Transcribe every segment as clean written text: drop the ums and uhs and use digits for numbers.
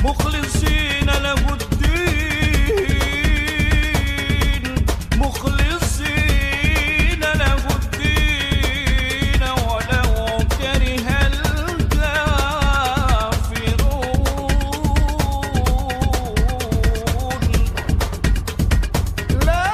مخلصين له الدين مخلصين له الدين ولو كره الكافرون لا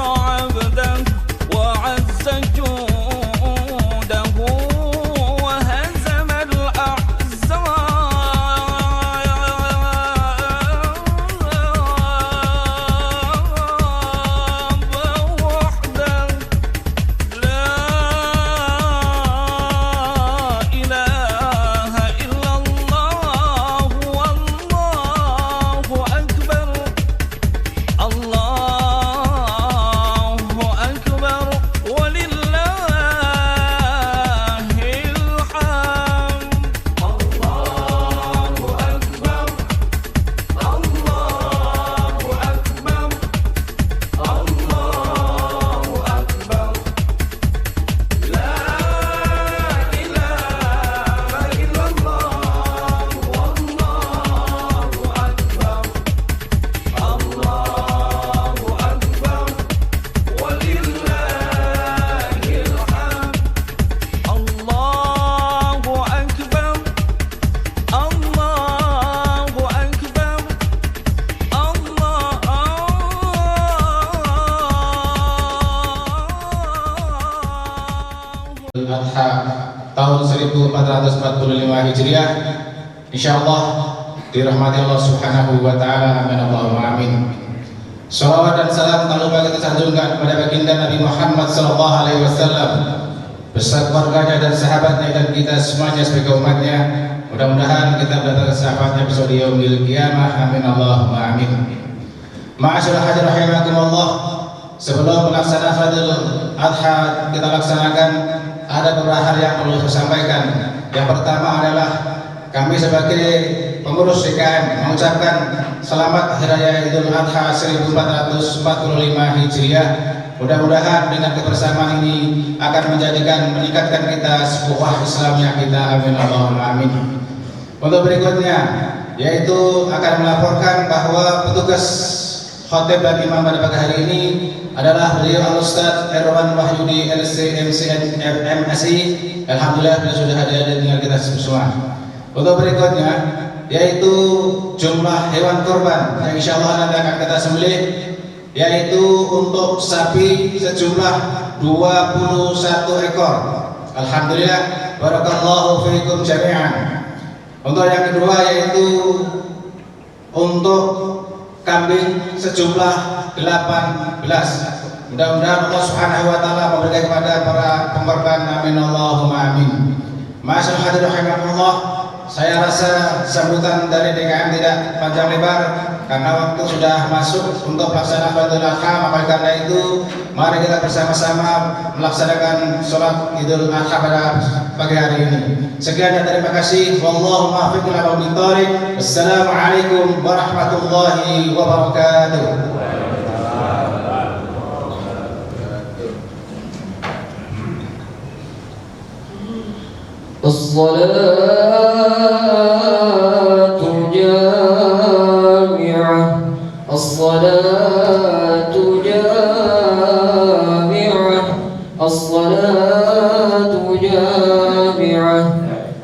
عبده وعز جوده وهزم الأحزاب وحده لا إله إلا الله والله أكبر الله أكبر ولله الحمد الله أكبر الله أكبر الله أكبر لا إله إلا الله والله أكبر الله أكبر ولله الحمد الله أكبر الله Adha tahun 1445 Hijriah, insyaallah dirahmati Allah Subhanahu wa taala. Amin Allahumma amin. Shalawat dan salam tak lupa kita sanjungkan kepada baginda Nabi Muhammad sallallahu alaihi wasallam beserta keluarganya dan sahabatnya dan kita semuanya sebagai umatnya. Mudah-mudahan kita mendapatkan sahabatnya besok di yaumil qiyamah. Amin Allahumma amin. Ma'asyiral hadirin rahimakumullah, sebelum melaksanakan Idul Adha kita laksanakan, ada beberapa hal yang perlu saya sampaikan. Yang pertama adalah kami sebagai pengurus DKM mengucapkan selamat Hari Raya Idul Adha 1445 Hijriah. Mudah-mudahan dengan kebersamaan ini akan meningkatkan kita ukhuwah Islamiyah kita. Amin Allahumma amin. Untuk berikutnya yaitu akan melaporkan bahwa petugas khotib dan imam pada pagi hari ini adalah beliau Al-Ustaz Erwan Wahyudi LC MCN MSI. Alhamdulillah beliau sudah hadir dengan kita semua. Untuk berikutnya yaitu jumlah hewan kurban yang insyaallah nanti akan kita sembelih, yaitu untuk sapi sejumlah 21 ekor. Alhamdulillah, barakallahu fiikum jami'an. Untuk yang kedua yaitu untuk kambing sejumlah 18. Mudah-mudahan Allah Subhanahu wa taala memberikan kepada para pengorban. Amin Allahumma amin. Masyaallah hadirin rahimakumullah, saya rasa sambutan dari DKM tidak panjang lebar karena waktu sudah masuk untuk pelaksanaan Idul Adha. Maka karena itu mari kita bersama-sama melaksanakan sholat Idul Adha pada pagi hari ini. Sekian dan terima kasih. Wallahu muwaffiq ila aqwamit thoriq. Wassalamualaikum warahmatullahi wabarakatuh. الصلاة جامعة الصلاة جامعة الصلاة جامعة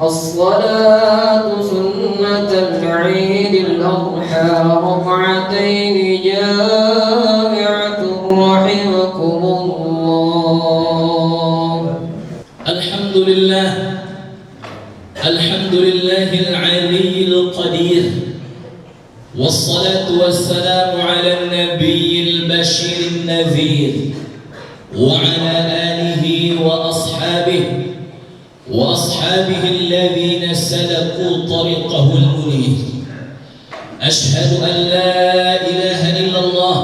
الصلاة سنة العيد الأضحى ركعتين جامعة رحمكم الله. الحمد لله العلي القدير، والصلاة والسلام على النبي البشير النذير وعلى آله وأصحابه الذين سلكوا طريقه المنير. أشهد أن لا إله إلا الله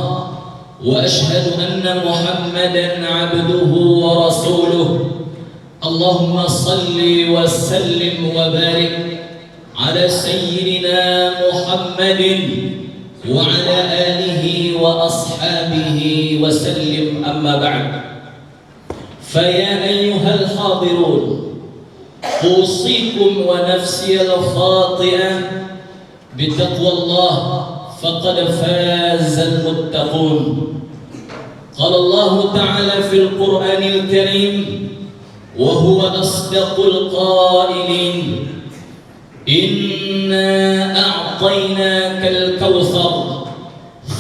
وأشهد أن محمدا عبده ورسوله. اللهم صل وسلم وبارك على سيدنا محمد وعلى آله وأصحابه وسلم. أما بعد، فيا أيها الحاضرون، أوصيكم ونفسي الخاطئة بتقوى الله، فقد فاز المتقون. قال الله تعالى في القرآن الكريم وهو أصدق القائلين: إنا أعطيناك الكوثر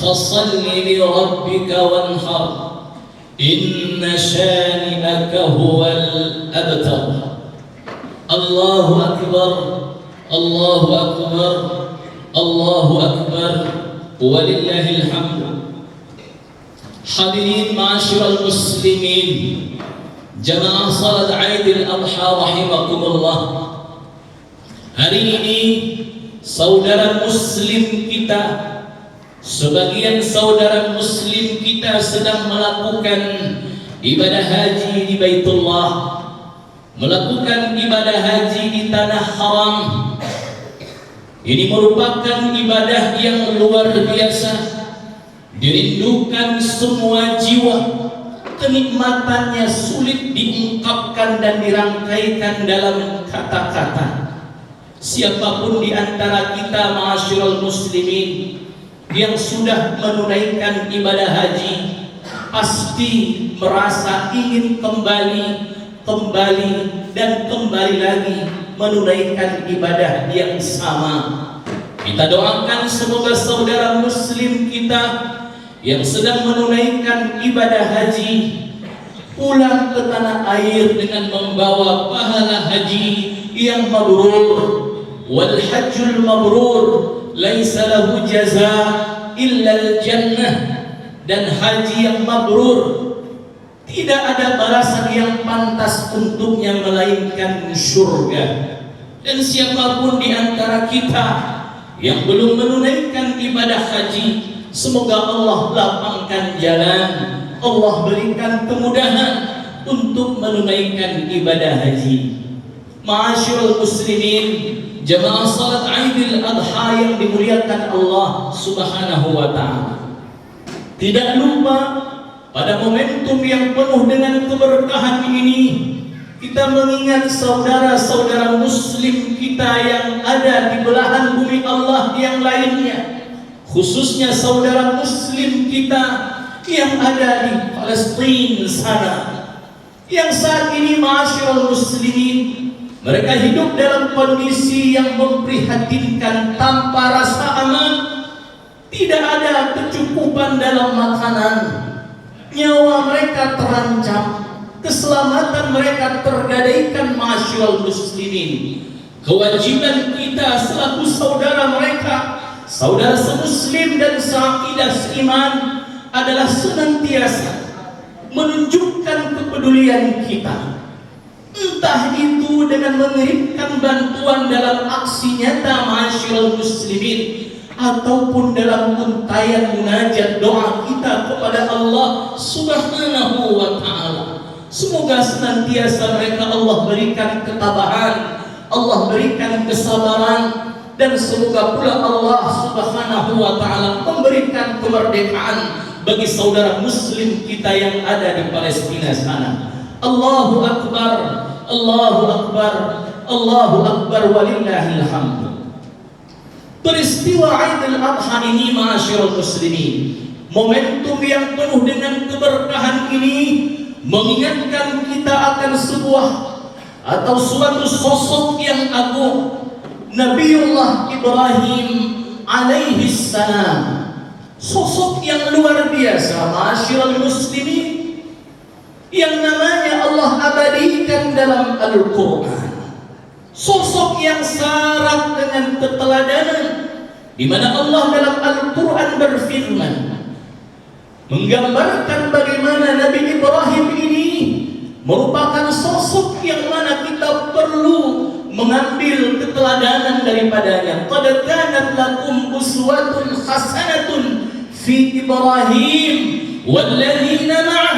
فصل لربك وانحر Inna syani'aka huwal abtar. Allahu akbar, Allahu akbar, Allahu akbar, walillahil hamd. Hadirin ma'asyiral muslimin, jamaah salat Aidil Adha rahimakumullah. Hari ini saudara muslim kita, sebagian saudara muslim kita sedang melakukan ibadah haji di Baitullah, melakukan ibadah haji di tanah haram. Ini merupakan ibadah yang luar biasa, dirindukan semua jiwa. Kenikmatannya sulit diungkapkan dan dirangkaikan dalam kata-kata. Siapapun di antara kita ma'asyiral muslimin yang sudah menunaikan ibadah haji pasti merasa ingin kembali dan kembali lagi menunaikan ibadah yang sama. Kita doakan semoga saudara muslim kita yang sedang menunaikan ibadah haji pulang ke tanah air dengan membawa pahala haji yang mabrur. Wal hajjul mabrur laisa lahu jazaa illa al jannah. Dan haji yang mabrur tidak ada balasan yang pantas untuknya melainkan surga. Dan siapapun di antara kita yang belum menunaikan ibadah haji, semoga Allah lapangkan jalan, Allah berikan kemudahan untuk menunaikan ibadah haji. Ma'asyiral muslimin, jamaah salat Aidil Adha yang dimuliakan Allah Subhanahu wa taala. Tidak lupa pada momentum yang penuh dengan keberkahan ini, kita mengingat saudara-saudara muslim kita yang ada di belahan bumi Allah yang lainnya, khususnya saudara muslim kita yang ada di Palestina sana, yang saat ini ma'asyiral muslimin, mereka hidup dalam kondisi yang memprihatinkan, tanpa rasa aman, tidak ada kecukupan dalam makanan, nyawa mereka terancam, keselamatan mereka tergadaikan. Ma'asyiral muslimin, kewajiban kita selaku saudara mereka, saudara semuslim dan seakidah seiman, adalah senantiasa menunjukkan kepedulian kita, entah itu dengan mengirimkan bantuan dalam aksi nyata ma'asyiral muslimin, ataupun dalam untayan munajat doa kita kepada Allah Subhanahu wa taala. Semoga senantiasa mereka Allah berikan ketabahan, Allah berikan kesabaran, dan semoga pula Allah Subhanahu wa taala memberikan kemerdekaan bagi saudara muslim kita yang ada di Palestina sana. Allahu akbar, Allahu akbar, Allahu akbar, walillahil hamd. Peristiwa Aidil Adha ini ma'asyiral muslimin, momentum yang penuh dengan keberkahan ini mengingatkan kita akan sebuah atau suatu sosok yang agung, Nabiullah Ibrahim alaihi salam. Sosok yang luar biasa ma'asyiral muslimin, yang namanya Allah abadikan dalam Al-Quran. Sosok yang syarat dengan keteladanan, di mana Allah dalam Al-Quran berfirman menggambarkan bagaimana Nabi Ibrahim ini merupakan sosok yang mana kita perlu mengambil keteladanan daripadanya. Qad kanat lakum uswatun hasanatun fi Ibrahim walladzina ma'ah.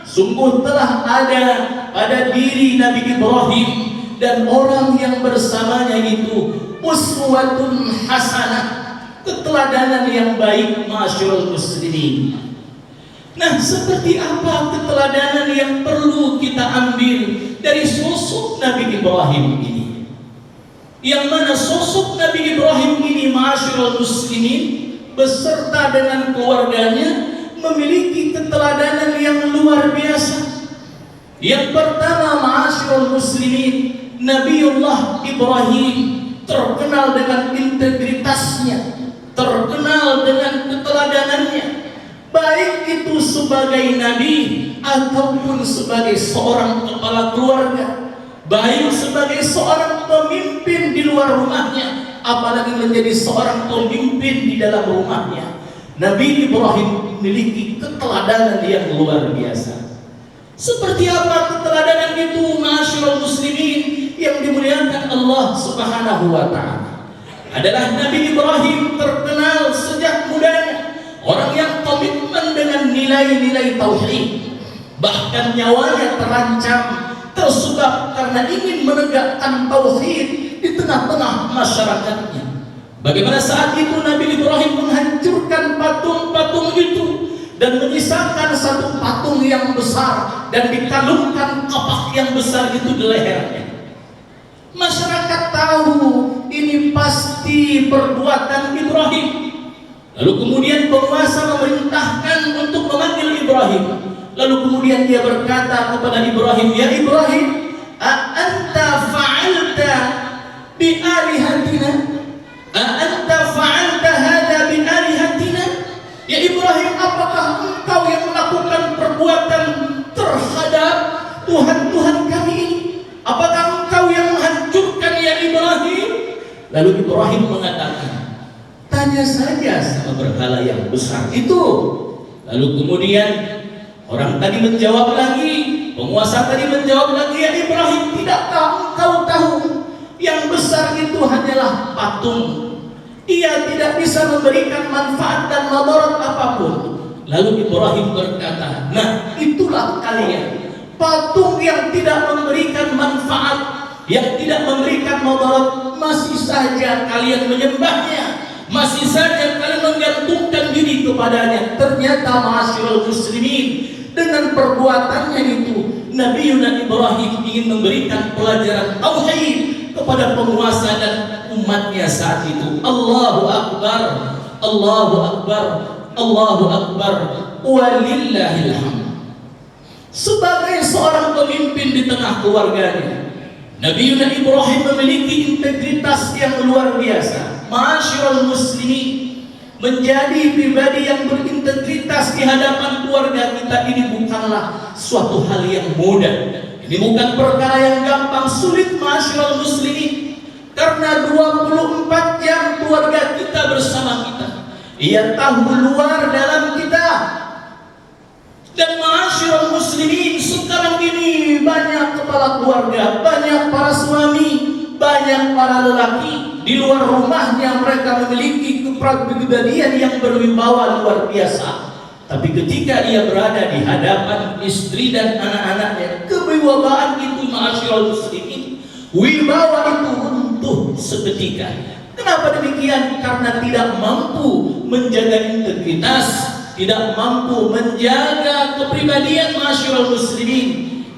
Sungguh telah ada pada diri Nabi Ibrahim dan orang yang bersamanya itu uswatun hasanah, keteladanan yang baik ma'asyiral muslimin. Nah, seperti apa keteladanan yang perlu kita ambil dari sosok Nabi Ibrahim ini? Yang mana sosok Nabi Ibrahim ini ma'asyiral muslimin beserta dengan keluarganya memiliki keteladanan yang luar biasa. Yang pertama ma'asyiral muslimin, Nabiullah Ibrahim terkenal dengan integritasnya, terkenal dengan keteladanannya, baik itu sebagai nabi ataupun sebagai seorang kepala keluarga, baik sebagai seorang pemimpin di luar rumahnya, apalagi menjadi seorang pemimpin di dalam rumahnya. Nabi Ibrahim memiliki keteladanan yang luar biasa. Seperti apa keteladanan itu, ma'asyiral muslimin yang dimuliakan Allah Subhanahu wa taala? Adalah Nabi Ibrahim terkenal sejak mudanya orang yang komitmen dengan nilai-nilai tauhid. Bahkan nyawanya terancam tersebab karena ingin menegakkan tauhid di tengah-tengah masyarakatnya. Bagaimana saat itu Nabi Ibrahim menghancurkan patung-patung itu dan menyisakan satu patung yang besar dan dikalungkan kapak yang besar itu di lehernya. Masyarakat tahu ini pasti perbuatan Ibrahim. Lalu kemudian penguasa memerintahkan untuk memanggil Ibrahim. Lalu kemudian dia berkata kepada Ibrahim, "Ya Ibrahim, a'anta fa'alta bi alihatina? A'anta fa'alta hadha bi alihatina?" Ya Ibrahim, apakah engkau yang melakukan perbuatan terhadap Tuhan-Tuhan kami ini? Apakah engkau yang menghancurkan ya Ibrahim? Lalu Ibrahim mengatakan, "Tanya saja sama berhala yang besar itu." Lalu kemudian orang tadi menjawab lagi, penguasa tadi menjawab lagi, "Ya Ibrahim, tidakkah engkau tahu yang besar itu hanyalah patung? Ia tidak bisa memberikan manfaat dan madarat apapun." Lalu Ibrahim berkata, "Nah, itulah kalian, patung yang tidak memberikan manfaat, yang tidak memberikan madarat, masih saja kalian menyembahnya, masih saja kalian menggantungkan diri kepadanya." Ternyata ma'asyiral muslimin, dengan perbuatannya itu Nabi Ibrahim ingin memberikan pelajaran tauhid kepada penguasa dan umatnya saat itu. Allahu Akbar, Allahu Akbar, Allahu Akbar, walillahil hamd. Sebagai seorang pemimpin di tengah keluarganya, Nabi Ibrahim memiliki integritas yang luar biasa. Ma'asyiral muslimin, menjadi pribadi yang berintegritas di hadapan keluarga kita ini bukanlah suatu hal yang mudah. Ini bukan perkara yang gampang, sulit ma'asyiral muslimin. Karena 24 jam keluarga kita bersama kita. Ia tahu luar dalam kita. Dan ma'asyiral muslimin, sekarang ini banyak kepala keluarga, banyak para suami, banyak para lelaki di luar rumahnya mereka memiliki kepribadian yang berwibawa luar biasa. Tapi ketika ia berada di hadapan istri dan anak-anaknya, kewibawaan itu ma'asyiral muslimin, wibawa itu runtuh seketika. Kenapa demikian? Karena tidak mampu menjaga integritas, tidak mampu menjaga kepribadian ma'asyiral muslimin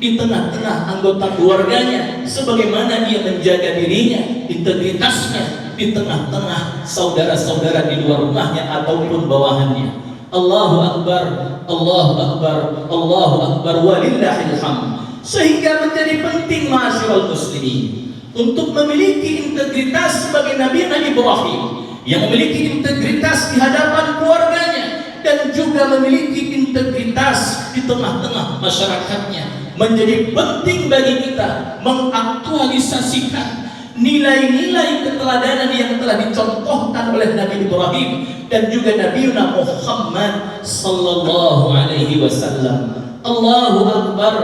di tengah-tengah anggota keluarganya, sebagaimana ia menjaga dirinya, integritasnya di tengah-tengah saudara-saudara di luar rumahnya ataupun bawahannya. Allahu Akbar, Allahu Akbar, Allahu Akbar, walillahil hamd. Sehingga menjadi penting ma'asyiral muslimin untuk memiliki integritas sebagai Nabi Ibrahim yang memiliki integritas di hadapan keluarganya dan juga memiliki integritas di tengah-tengah masyarakatnya. Menjadi penting bagi kita mengaktualisasikan nilai-nilai keteladanan yang telah dicontohkan oleh Nabi Ibrahim dan juga Nabi Muhammad sallallahu alaihi wasallam. Allahu Akbar,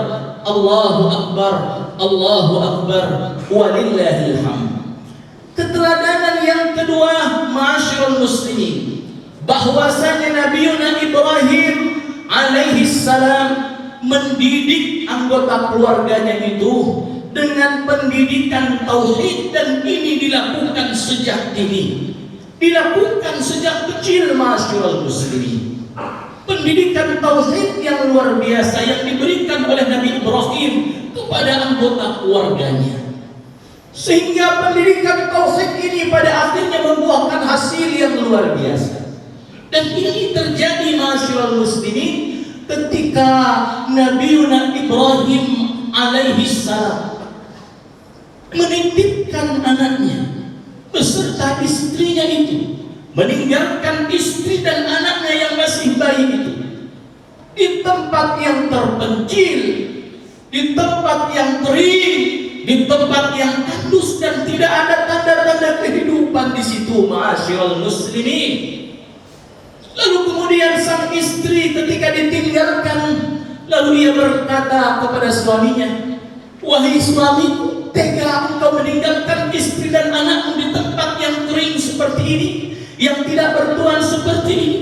Allahu Akbar, Allahu Akbar, walillahil hamd. Keteladanan yang kedua ma'asyiral muslimin, bahwasanya Nabi Ibrahim alaihi salam mendidik anggota keluarganya itu dengan pendidikan tauhid, dan ini dilakukan sejak dini, dilakukan sejak kecil ma'asyiral muslimin. Pendidikan tauhid yang luar biasa yang diberikan oleh Nabi Ibrahim kepada anggota keluarganya, sehingga pendidikan tauhid ini pada akhirnya membuahkan hasil yang luar biasa. Dan ini terjadi ma'asyiral muslimin ketika Nabi Ibrahim alaihi salam menitipkan anaknya beserta istrinya itu, meninggalkan istri dan anaknya yang masih bayi itu di tempat yang terpencil, kecil, di tempat yang kering, di tempat yang tandus dan tidak ada tanda-tanda kehidupan di situ, ma'asyiral muslimin. Lalu kemudian sang istri ketika ditinggalkan, lalu ia berkata kepada suaminya, "Wahai suamiku, tega engkau meninggalkan istri dan anakmu di tempat yang kering seperti ini, yang tidak bertuan seperti ini."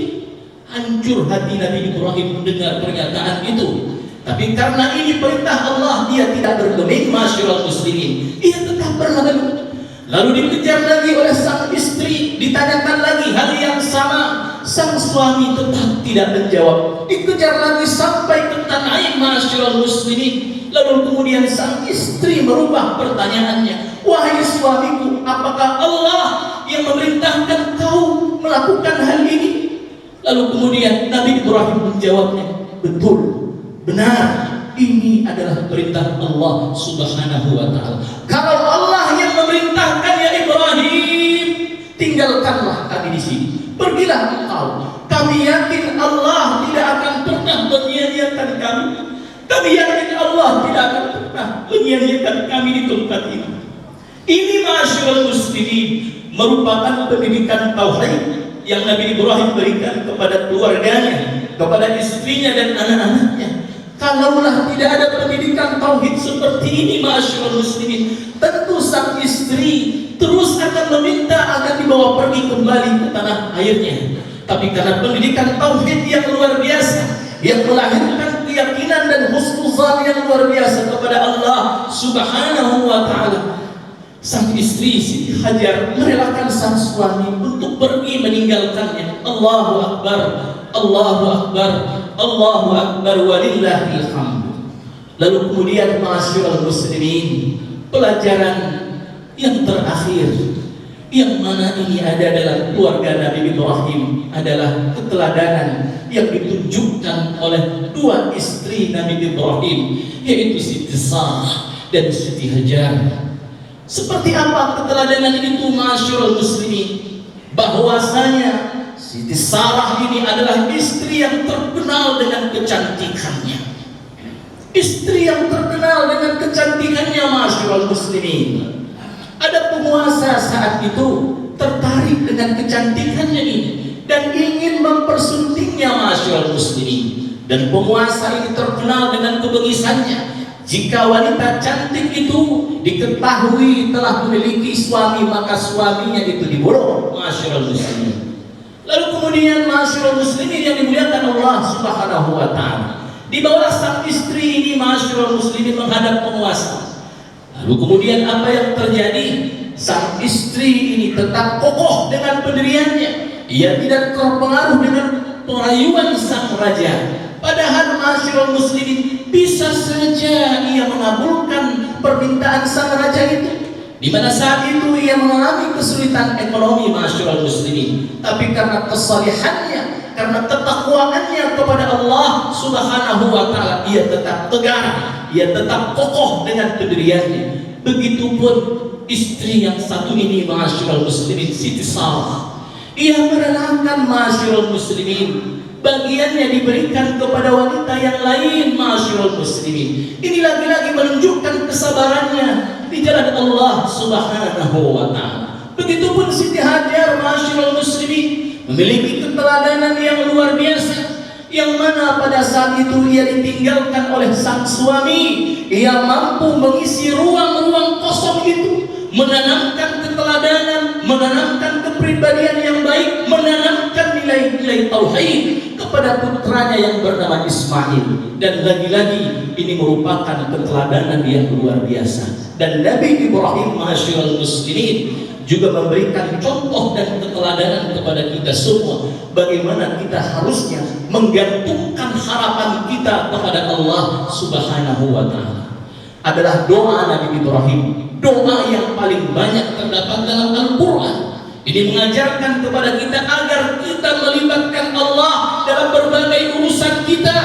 Hancur hati Nabi Ibrahim mendengar pernyataan itu. Tapi karena ini perintah Allah, dia tidak bergeming, ma'asyiral muslimin. Ia tetap berlalu. Lalu dikejar lagi oleh sang istri, ditanyakan lagi hal yang sama. Sang suami tetap tidak menjawab. Dikejar lagi sampai ke Tan'im, ma'asyiral muslimin. Lalu kemudian sang istri merubah pertanyaannya, "Wahai suamiku, apakah Allah yang memerintahkan kau melakukan hal ini?" Lalu kemudian Nabi Ibrahim menjawabnya, "Betul, benar, ini adalah perintah Allah Subhanahu wa ta'ala. Kalau Allah yang memerintahkan ya Ibrahim, tinggalkanlah kami di sini. Pergilah engkau. Kami yakin Allah tidak akan pernah menyia-nyiakan kami. Kami yakin Allah tidak akan pernah menyia-nyiakan kami di tempat ini." Ini ma'asyiral muslimin merupakan pendidikan tauhid yang Nabi Ibrahim berikan kepada keluarganya, kepada istrinya dan anak-anaknya. Kalaulah tidak ada pendidikan tauhid seperti ini, ma'asyiral muslimin, tentu sang istri terus akan meminta agar dibawa pergi kembali ke tanah airnya. Tapi karena pendidikan tauhid yang luar biasa, yang melahirkan keyakinan dan husnuzan yang luar biasa kepada Allah Subhanahu wa ta'ala, sang istri Siti Hajar merelakan sang suami untuk pergi meninggalkannya. Allahu Akbar, Allahu Akbar, Allahu Akbar, walillahil hamd. Lalu kemudian ma'asyiral muslimin, pelajaran yang terakhir yang mana ini ada dalam keluarga Nabi Ibrahim adalah keteladanan yang ditunjukkan oleh dua istri Nabi Ibrahim, yaitu Siti Sarah dan Siti Hajar. Seperti apa keteladanan itu, ma'asyiral muslimin? Bahwasanya Siti Sarah ini adalah istri yang terkenal dengan kecantikannya. Istri yang terkenal dengan kecantikannya, ma'asyiral muslimin. Ada penguasa saat itu tertarik dengan kecantikannya ini dan ingin mempersuntingnya, ma'asyiral muslimin. Dan penguasa ini terkenal dengan kebengisannya. Jika wanita cantik itu diketahui telah memiliki suami, maka suaminya itu dibunuh, ma'asyiral muslimin. Lalu kemudian ma'asyiral muslimin yang dimuliakan Allah Subhanahu wa ta'ala, dibawa sang istri ini, ma'asyiral muslimin, menghadap penguasa. Lalu kemudian apa yang terjadi? Sang istri ini tetap kokoh dengan pendiriannya. Ia tidak terpengaruh dengan perayuan sang raja. Padahal ma'asyiral muslimin, bisa saja ia mengabulkan permintaan sang raja itu, di mana saat itu ia mengalami kesulitan ekonomi, ma'asyiral muslimin. Tapi karena kesalihannya, karena ketakwaannya kepada Allah Subhanahu wa ta'ala, ia tetap tegar, ia tetap kokoh dengan pendiriannya. Begitupun istri yang satu ini, ma'asyiral muslimin, Siti Sarah. Ia merelakan, ma'asyiral muslimin, bagiannya diberikan kepada wanita yang lain, ma'asyiral muslimin. Ini lagi-lagi menunjukkan kesabarannya di jalan Allah Subhanahu wa ta'ala. Begitupun Siti Hajar, ma'asyiral muslimin, memiliki keteladanan yang luar biasa, yang mana pada saat itu ia ditinggalkan oleh sang suami. Ia mampu mengisi ruang-ruang kosong itu, menanamkan keteladanan, menanamkan kepribadian yang baik, menanamkan nilai-nilai tauhid kepada putranya yang bernama Ismail. Dan lagi-lagi ini merupakan keteladanan yang luar biasa. Dan Nabi Ibrahim, ma'asyiral muslimin, juga memberikan contoh dan keteladanan kepada kita semua, bagaimana kita harusnya menggantungkan harapan kita kepada Allah Subhanahu wa ta'ala. Adalah doa Nabi Ibrahim, doa yang paling banyak terdapat dalam Al-Quran. Ini mengajarkan kepada kita agar kita melibatkan Allah dalam berbagai urusan kita,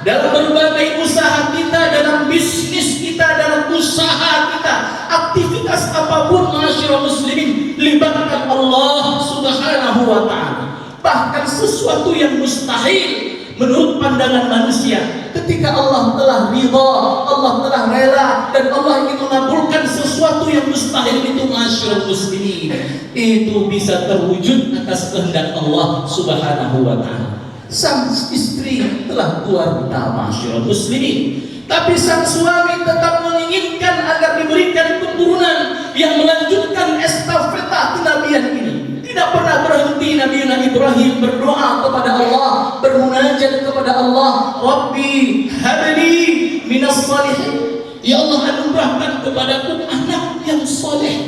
dalam berbagai usaha kita, dalam bisnis kita, dalam usaha kita, aktivitas apapun, ma'asyiral muslimin, libatkan Allah Subhanahu wa ta'ala. Bahkan sesuatu yang mustahil, menurut pandangan manusia. Ketika Allah telah ridha, Allah telah rela, dan Allah ingin mengabulkan sesuatu yang mustahil itu, masyaallah muslimin, itu bisa terwujud atas kehendak Allah Subhanahu wa taala. Sang istri telah keluar utama, masyaallah muslimin, tapi sang suami tetap menginginkan agar diberikan keturunan yang melanjutkan estafeta kenabian ini. Tidak pernah berhenti Nabi Ibrahim berdoa kepada Allah, bermunajat kepada Allah, Rabbi habli minas salihin. Ya Allah, anugerahkan kepadaku anak yang soleh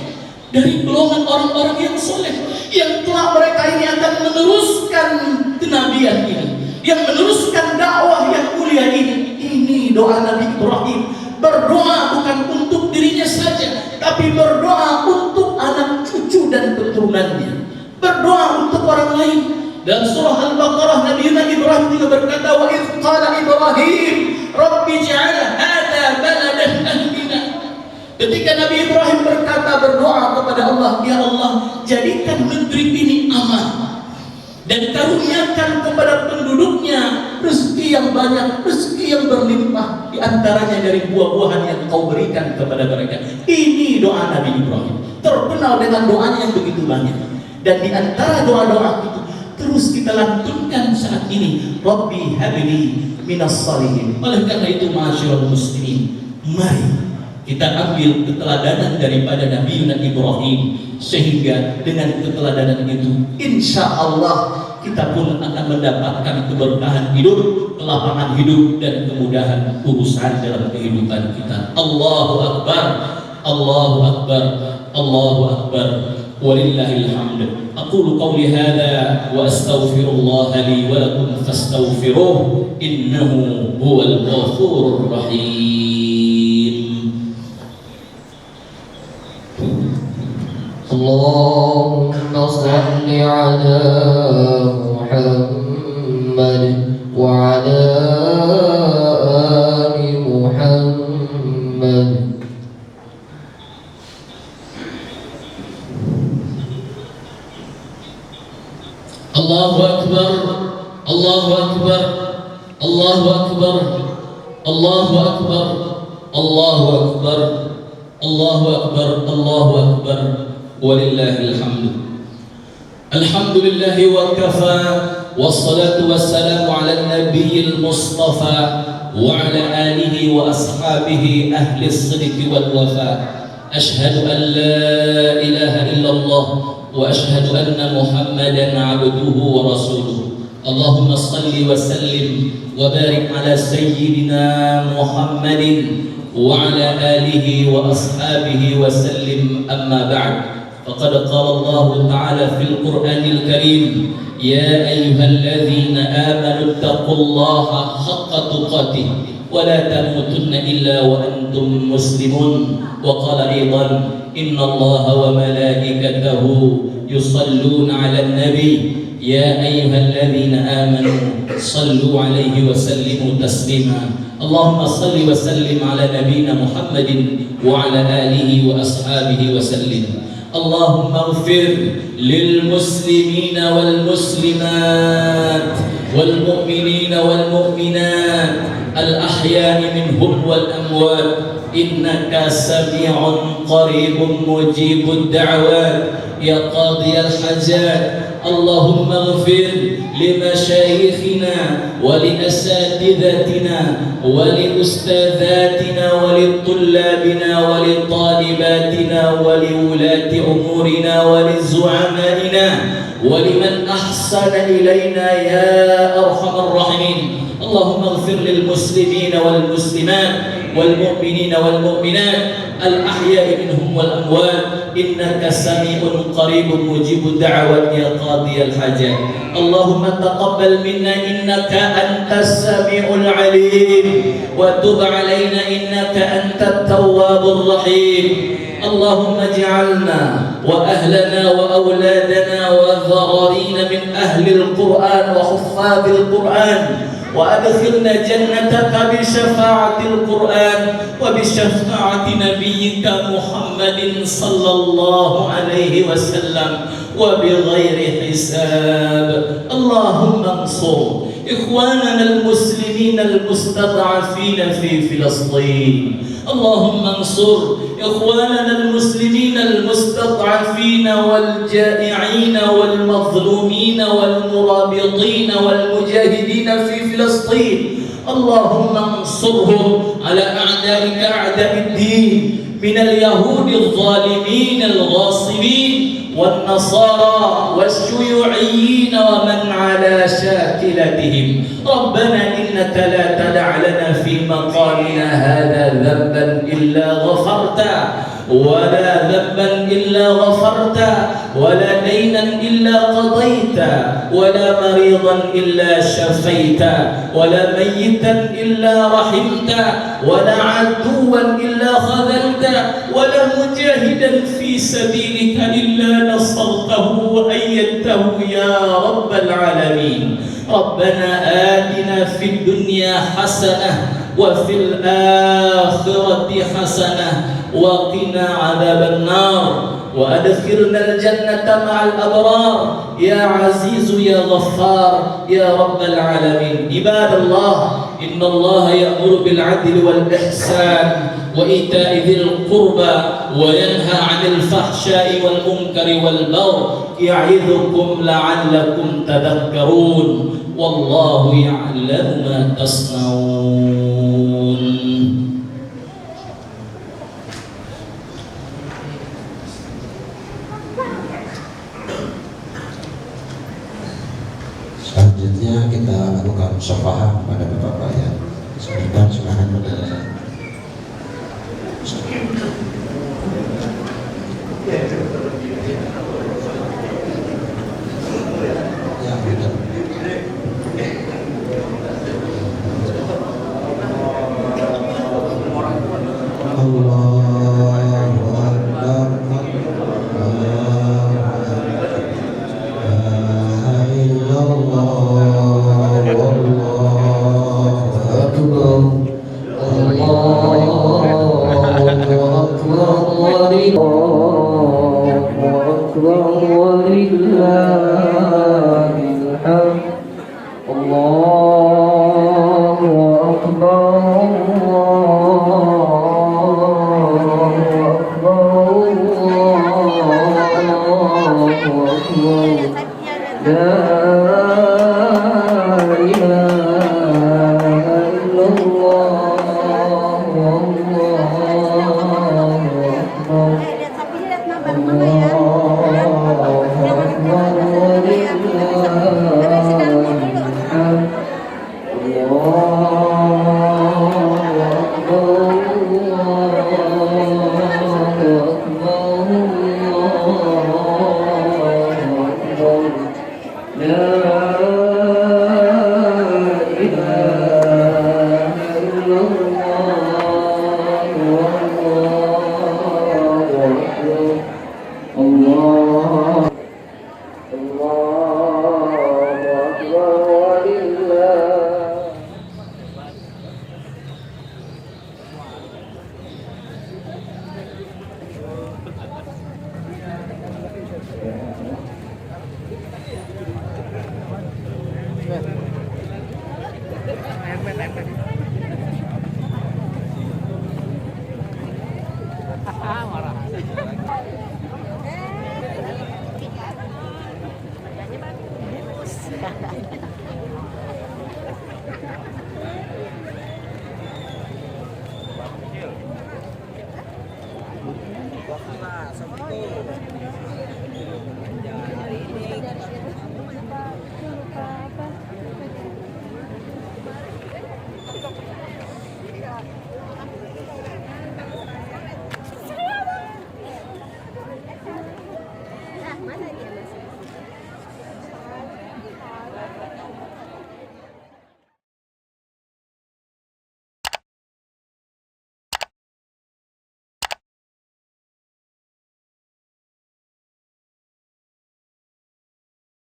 dari golongan orang-orang yang soleh, yang telah mereka ini akan meneruskan kenabian ini, yang meneruskan dakwah yang mulia ini. Ini doa Nabi Ibrahim. Berdoa bukan untuk dirinya saja, tapi berdoa untuk anak cucu dan keturunannya. Berdoa untuk orang lain. Dan surah Al-Baqarah, Nabi Ibrahim juga berkata, wa idh qala Ibrahim Rabbi ja'al hadha baladan amina. Ketika Nabi Ibrahim berdoa kepada Allah, ya Allah, jadikan negeri ini aman dan karuniakan kepada penduduknya rezeki yang banyak, rezeki yang berlimpah, di antaranya dari buah-buahan yang Kau berikan kepada mereka. Ini doa Nabi Ibrahim, terkenal dengan doanya yang begitu banyak. Dan di antara doa-doa itu terus kita lantunkan saat ini, Rabbi habli minas salihin. Oleh karena itu, masyaallah muslimin, mari kita ambil keteladanan daripada Nabi Ibrahim, sehingga dengan keteladanan itu insya Allah kita pun akan mendapatkan keberkahan hidup, kelapangan hidup, dan kemudahan urusan dalam kehidupan kita. Allahu Akbar, Allahu Akbar, Allahu Akbar, walillahil hamd. Aqulu qawli hadha wa astaghfirullah li wa lakum fastaghfiruh innahu huwal ghafurur rahim. Allahumma salli ala Muhammad wa ala ali Muhammad. Allahu Akbar, Allahu Akbar, Allahu Akbar, Allahu Akbar, Allahu Akbar, Allahu Akbar, Allahu Akbar, walillahil hamd. Alhamdulillah wa kafa, wassalatu wassalamu ala nabiyil mustafa wa ala alihi wa ashabihi ahli as-sidq wal wafa. Ashhadu an la ilaha illallah وأشهد أن محمدا عبده ورسوله. اللهم صل وسلم وبارك على سيدنا محمد وعلى آله وأصحابه وسلم. أما بعد، فقد قال الله تعالى في القرآن الكريم: يا أيها الذين آمنوا اتقوا الله حق تقاته ولا تموتن إلا وأنتم مسلمون. وقال أيضا: إن الله وملائكته يصلون على النبي يا أيها الذين آمنوا صلوا عليه وسلموا تسليما. اللهم صل وسلم على نبينا محمد وعلى آله وأصحابه وسلم. اللهم اغفر للمسلمين والمسلمات والمؤمنين والمؤمنات الأحياء منهم والأموات إنك سميع قريب مجيب الدعوات يا قاضي الحاجات. اللهم اغفر لمشايخنا ولأساتذتنا ولأستاذاتنا ولطلابنا ولطالباتنا ولولاة أمورنا ولزعمائنا ولمن أحسن إلينا يا أرحم الراحمين. اللهم اغفر للمسلمين والمسلمات والمؤمنين والمؤمنات الأحياء منهم والأموات إنك سميع قريب مجيب الدعوات يا قاضي الحاجات. اللهم تقبل منا إنك أنت السميع العليم وتب علينا إنك أنت التواب الرحيم. اللهم اجعلنا وأهلنا وأولادنا وذرارينا من أهل القرآن وحفاظ القرآن، وأدخلنا جنتك بشفاعة القرآن وبشفاعة نبيك محمد صلى الله عليه وسلم وبغير حساب. اللهم انصر إخواننا المسلمين المستضعفين في فلسطين. اللهم انصر إخواننا المسلمين المستضعفين والجائعين والمظلومين والمرابطين والمجاهدين في فلسطين. اللهم انصرهم على أعدائك أعداء الدين من اليهود الظالمين الغاصبين والنصارى والشيوعيين ومن على شاكلتهم. ربنا إنك لا تدع لنا في مقامنا هذا ذنبا إلا غفرته، ولا ذنبا إلا غفرته، ولا دينا إلا قضيته، ولا مريضا إلا شفيته، ولا ميتا إلا رحمته، ولا عدوا إلا خذلته، ولا مجاهدا في سبيلك إلا نصرته وأيدته يا رب العالمين. ربنا آتنا في الدنيا حسنة وفي الآخرة حسنة وقنا عذاب النار وأدخلنا الجنة مع الأبرار يا عزيز يا غفار يا رب العالمين. عباد الله، إن الله يأمر بالعدل والإحسان وإيتاء ذي القربى وينهى عن الفحشاء والمنكر والبغي يعظكم لعلكم تذكرون. والله يعلم ما تصنعون. Selanjutnya kita lakukan syafa'ah pada Bapak yang sebentar, silakan pada ya, betul. Allahu Akbar. Nah, seperti itu.